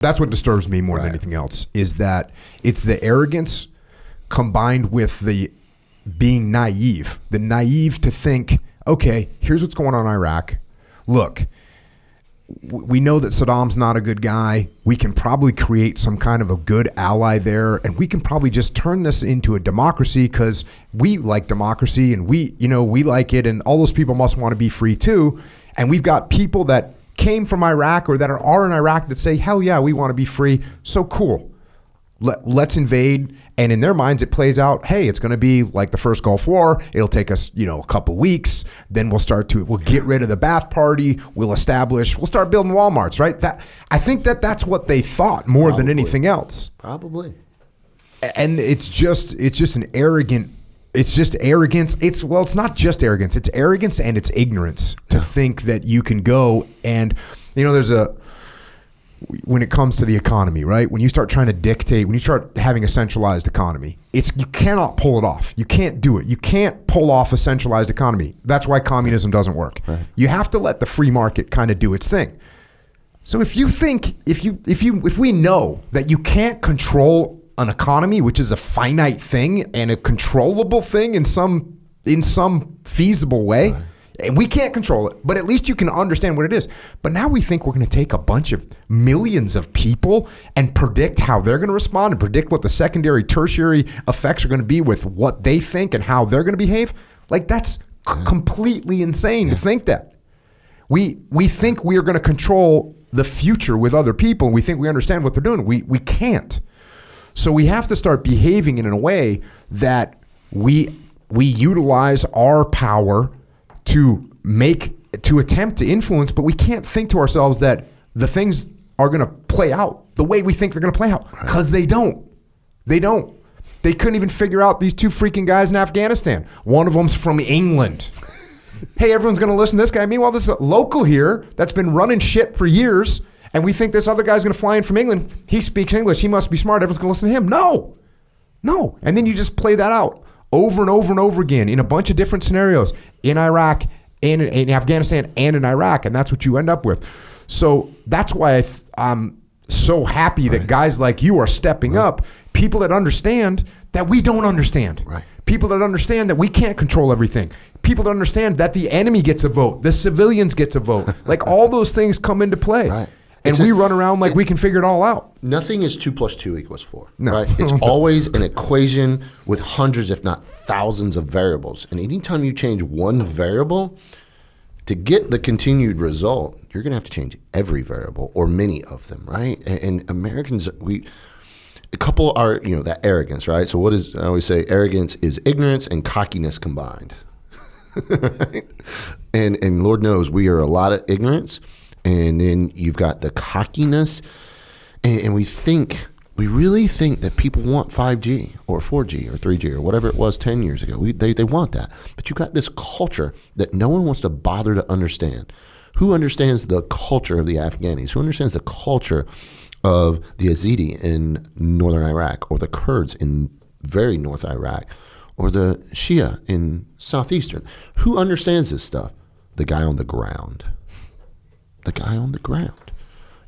That's what disturbs me more than anything else, is that it's the arrogance combined with the being naive. The naive to think, okay, here's what's going on in Iraq. Look, we know that Saddam's not a good guy. We can probably create some kind of a good ally there, and we can probably just turn this into a democracy because we like democracy and we like it, and all those people must want to be free too. And we've got people that came from Iraq or that are in Iraq that say, hell yeah, we want to be free. So cool. Let's invade. And in their minds, it plays out, hey, it's going to be like the first Gulf War. It'll take us, a couple weeks. Then we'll get rid of the Ba'ath Party. We'll start building Walmarts, right? I think that's what they thought more than anything else. Probably. And it's just an arrogant, it's just arrogance. It's not just arrogance. It's arrogance and it's ignorance to think that you can go and, when it comes to the economy, right? When you start trying to dictate, when you start having a centralized economy, you cannot pull it off. You can't do it. You can't pull off a centralized economy. That's why communism doesn't work. Right. You have to let the free market kind of do its thing. So if we know that you can't control an economy, which is a finite thing and a controllable thing in some feasible way, right, and we can't control it, but at least you can understand what it is. But now we think we're going to take a bunch of millions of people and predict how they're going to respond and predict what the secondary, tertiary effects are going to be with what they think and how they're going to behave. Like, that's completely insane to think that. We think we are going to control the future with other people, and we think we understand what they're doing. We can't. So we have to start behaving in a way that we utilize our power to attempt to influence, but we can't think to ourselves that the things are going to play out the way we think they're going to play out, because they don't. They couldn't even figure out these two freaking guys in Afghanistan. One of them's from England. Hey, everyone's going to listen to this guy. Meanwhile, this is a local here that's been running shit for years, and we think this other guy's going to fly in from England. He speaks English. He must be smart. Everyone's going to listen to him. No. And then you just play that out over and over and over again in a bunch of different scenarios in Iraq, and in Afghanistan, and in Iraq, and that's what you end up with. So that's why I'm so happy that guys like you are stepping up, people that understand that we don't understand, people that understand that we can't control everything, people that understand that the enemy gets a vote, the civilians gets a vote, like all those things come into play. And we run around like we can figure it all out. Nothing is 2 + 2 = 4. No. Right? It's always an equation with hundreds, if not thousands, of variables. And anytime you change one variable, to get the continued result, you're going to have to change every variable or many of them, right? And Americans, a couple are, that arrogance, right? So I always say arrogance is ignorance and cockiness combined. Right? And Lord knows we are a lot of ignorance. And then you've got the cockiness, and we really think that people want 5G or 4G or 3G or whatever it was 10 years ago. They want that. But you've got this culture that no one wants to bother to understand. Who understands the culture of the Afghanis? Who understands the culture of the Yazidi in northern Iraq, or the Kurds in very north Iraq, or the Shia in southeastern? Who understands this stuff? The guy on the ground. The guy on the ground.